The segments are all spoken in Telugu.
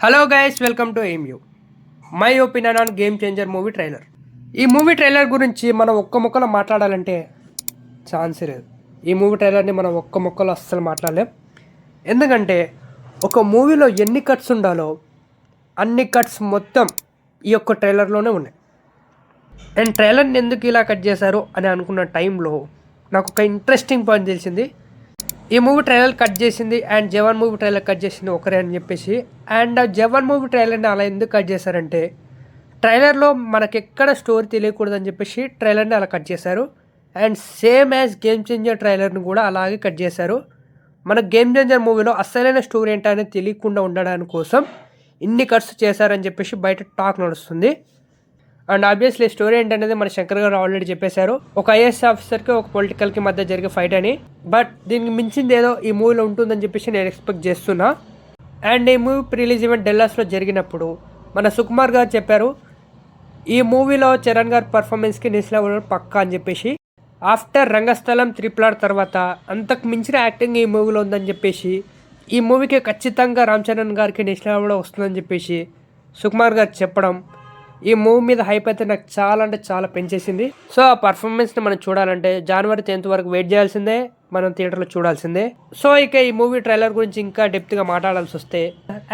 హలో గైస్, వెల్కమ్ టు ఎయిమ్యూ. My opinion on Game Changer movie trailer. ఈ మూవీ ట్రైలర్ గురించి మనం ఒక్క ముక్కలో మాట్లాడాలంటే ఛాన్సే లేదు. ఈ మూవీ ట్రైలర్ని మనం ఒక్క ముక్కలో అస్సలు మాట్లాడలేం. ఎందుకంటే ఒక మూవీలో ఎన్ని కట్స్ ఉండాలో అన్ని కట్స్ మొత్తం ఈ యొక్క ట్రైలర్లోనే ఉన్నాయి. అండ్ ట్రైలర్ని ఎందుకు ఇలా కట్ చేశారు అని అనుకున్న టైంలో నాకు ఒక ఇంట్రెస్టింగ్ పాయింట్ తెలిసింది. ఈ మూవీ ట్రైలర్ కట్ చేసింది and Jawan movie trailer cut చేసింది ఒకరే అని చెప్పేసి. అండ్ జవాన్ మూవీ ట్రైలర్ని అలా ఎందుకు కట్ చేశారంటే ట్రైలర్లో మనకి ఎక్కడ స్టోరీ తెలియకూడదని చెప్పేసి ట్రైలర్ని అలా కట్ చేశారు. And same as Game Changer ట్రైలర్ని కూడా అలాగే కట్ చేశారు. మన గేమ్ చేంజర్ మూవీలో అసలైన స్టోరీ ఏంటనేది తెలియకుండా ఉండడానికి కోసం ఇన్ని కట్స్ చేశారని చెప్పేసి బయట టాక్ నడుస్తుంది. అండ్ ఆబ్వియస్లీ స్టోరీ ఏంటనేది మన శంకర్ గారు ఆల్రెడీ చెప్పేశారు. ఒక ఐఏఎస్ ఆఫీసర్కి ఒక పొలిటికల్కి మధ్య జరిగే ఫైట్ అని. బట్ దీనికి మించింది ఏదో ఈ మూవీలో ఉంటుందని చెప్పేసి నేను ఎక్స్పెక్ట్ చేస్తున్నా. అండ్ ఈ మూవీ రిలీజ్ ఈవెంట్ డెల్లాస్లో జరిగినప్పుడు మన సుకుమార్ గారు చెప్పారు ఈ మూవీలో చరణ్ గారి పర్ఫార్మెన్స్కి నేషనల్ పక్కా అని చెప్పేసి. ఆఫ్టర్ రంగస్థలం త్రిపులార్ తర్వాత అంతకు మించిన యాక్టింగ్ ఈ మూవీలో ఉందని చెప్పేసి ఈ మూవీకి ఖచ్చితంగా రామ్ చరణ్ గారికి నేషనల్ అవార్డు వస్తుందని చెప్పేసి సుకుమార్ గారు చెప్పడం ఈ మూవీ మీద హైప్ అయితే నాకు చాలా అంటే చాలా పెంచేసింది. సో ఆ పర్ఫార్మెన్స్ని మనం చూడాలంటే జనవరి 10th వరకు వెయిట్ చేయాల్సిందే, మనం థియేటర్లో చూడాల్సిందే. సో ఇక ఈ మూవీ ట్రైలర్ గురించి ఇంకా డెప్త్గా మాట్లాడాల్సి వస్తే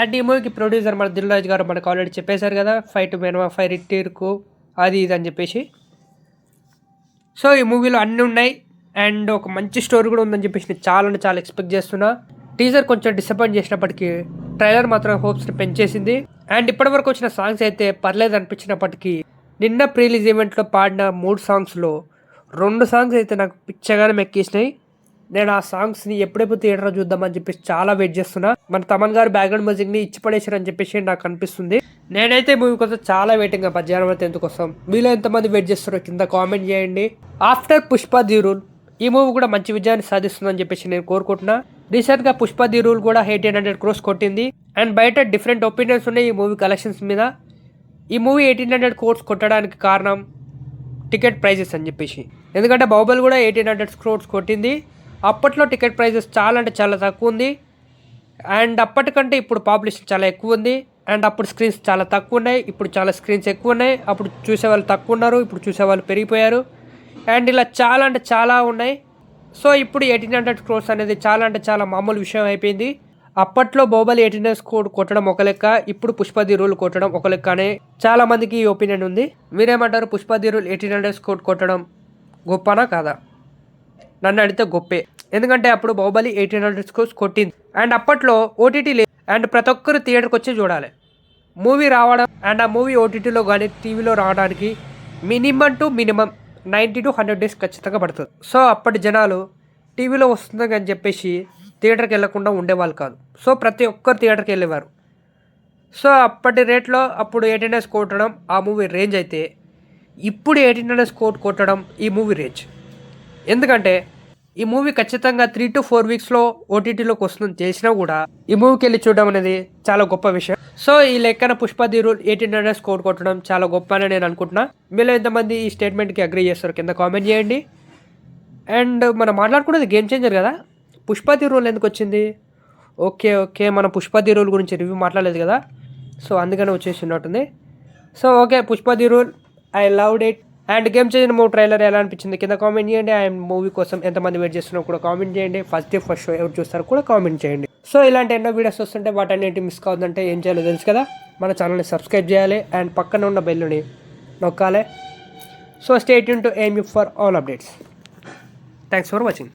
అండ్ ఈ మూవీకి ప్రొడ్యూసర్ మన దిల్ రాజు గారు మనకు ఆల్రెడీ చెప్పేశారు కదా, ఫైట్ మెనవా ఫైర్ ఇట్టీర్కు అది ఇది అని చెప్పేసి. సో ఈ మూవీలో అన్నీ ఉన్నాయి అండ్ ఒక మంచి స్టోరీ కూడా ఉందని చెప్పేసి నేను చాలా అంటే చాలా ఎక్స్పెక్ట్ చేస్తున్నా. టీజర్ కొంచెం డిసప్పాయింట్ చేసినప్పటికీ ట్రైలర్ మాత్రం హోప్స్ని పెంచేసింది. అండ్ ఇప్పటివరకు వచ్చిన సాంగ్స్ అయితే పర్లేదు అనిపించినప్పటికీ నిన్న ప్రీలీజ్ ఈవెంట్లో పాడిన 3 సాంగ్స్లో 2 సాంగ్స్ అయితే నాకు పిచ్చగానే మెక్కేసినాయి. నేను ఆ సాంగ్స్ని ఎప్పుడెప్పుడు థియేటర్లో చూద్దామని చెప్పేసి చాలా వెయిట్ చేస్తున్నా. మన తమన్ గారు బ్యాక్గ్రౌండ్ మ్యూజిక్ని ఇచ్చి పడేసారని చెప్పేసి నాకు అనిపిస్తుంది. నేనైతే మూవీ కోసం చాలా వెయిటింగ్ జనవరి 10th కోసం. మీలో ఎంతమంది వెయిట్ చేస్తారో కింద కామెంట్ చేయండి. ఆఫ్టర్ పుష్ప ది రూల్ ఈ మూవీ కూడా మంచి విజయాన్ని సాధిస్తుందని చెప్పేసి నేను కోరుకుంటున్నా. రీసెంట్గా పుష్ప ది రూల్ కూడా 1800 crores కొట్టింది. అండ్ బయట డిఫరెంట్ ఒపీనియన్స్ ఉన్నాయి ఈ మూవీ కలెక్షన్స్ మీద. ఈ మూవీ 1800 crores కొట్టడానికి కారణం టికెట్ ప్రైజెస్ అని చెప్పేసి. ఎందుకంటే బాహుబలి కూడా 1800 crores కొట్టింది. అప్పట్లో టికెట్ ప్రైజెస్ చాలా అంటే చాలా తక్కువ ఉంది. అండ్ అప్పటికంటే ఇప్పుడు పాపులేషన్ చాలా ఎక్కువ ఉంది. అండ్ అప్పుడు స్క్రీన్స్ చాలా తక్కువ ఉన్నాయి, ఇప్పుడు చాలా స్క్రీన్స్ ఎక్కువ ఉన్నాయి. అప్పుడు చూసేవాళ్ళు తక్కువ ఉన్నారు, ఇప్పుడు చూసేవాళ్ళు పెరిగిపోయారు. అండ్ ఇలా చాలా అంటే చాలా ఉన్నాయి. సో ఇప్పుడు 1800 crores అనేది చాలా అంటే చాలా మామూలు విషయం అయిపోయింది. అప్పట్లో బాహుబలి 1800 crores కొట్టడం ఒక లెక్క, ఇప్పుడు పుష్ప ది రూల్ కొట్టడం ఒక లెక్క అనే చాలా మందికి ఈ ఒపీనియన్ ఉంది. మీరేమంటారు? పుష్ప ది రూల్ 1800 crores కొట్టడం గొప్పనా కాదా? నన్ను అడిగితే గొప్పే. ఎందుకంటే అప్పుడు బాహుబలి 1800 crores కొట్టింది. అండ్ అప్పట్లో ఓటీటీ లేదు అండ్ ప్రతి ఒక్కరు థియేటర్కి వచ్చి చూడాలి. మూవీ రావడం అండ్ ఆ మూవీ ఓటీటీలో కానీ టీవీలో రావడానికి మినిమం 90 to 100 days ఖచ్చితంగా పడుతుంది. సో అప్పటి జనాలు టీవీలో వస్తుంది అని చెప్పేసి థియేటర్కి వెళ్ళకుండా ఉండేవాళ్ళు కాదు. సో ప్రతి ఒక్కరు థియేటర్కి వెళ్ళేవారు. సో అప్పటి రేట్లో అప్పుడు 1800 కొట్టడం ఆ మూవీ రేంజ్ అయితే ఇప్పుడు 1800 కొట్టడం ఈ మూవీ రేంజ్. ఎందుకంటే ఈ మూవీ ఖచ్చితంగా 3 to 4 weeksలో ఓటీటీలోకి వస్తుందని తెలిసినా కూడా ఈ మూవీకి వెళ్ళి చూడడం అనేది చాలా గొప్ప విషయం. సో ఈ లెక్కన పుష్ప ది రూల్ 1800 crores కొట్టడం చాలా గొప్ప అని నేను అనుకుంటున్నా. మీలో ఎంతమంది ఈ స్టేట్మెంట్కి అగ్రీ చేస్తారు కింద కామెంట్ చేయండి. అండ్ మనం మాట్లాడుకునేది గేమ్ చేంజర్ కదా, పుష్ప ది రూల్ ఎందుకు వచ్చింది? ఓకే మనం పుష్ప ది రూల్ గురించి రివ్యూ మాట్లాడలేదు కదా, సో అందుకనే వచ్చేసి ఉన్నట్టుంది. So okay, Pushpa the rule I loved it. And game Changer movie trailer ఎలా అనిపించింది కింద కామెంట్ చేయండి. అండ్ మూవీ కోసం ఎంతమంది వెయిట్ చేస్తున్నారో కూడా కామెంట్ చేయండి. ఫస్ట్ షో ఎవరు చూస్తారో కూడా కామెంట్ చేయండి. సో ఇలాంటి ఎన్నో వీడియోస్ వస్తుంటే వాటన్నిటి మిస్ కావద్దంటే ఏం చేయాలో తెలుసు కదా, మన ఛానల్ని సబ్స్క్రైబ్ చేయాలి అండ్ పక్కన ఉన్న బెల్లుని నొక్కాలి. సో స్టే ట్యూన్ టు ఎయిమ్యూ for all updates. Thanks for watching.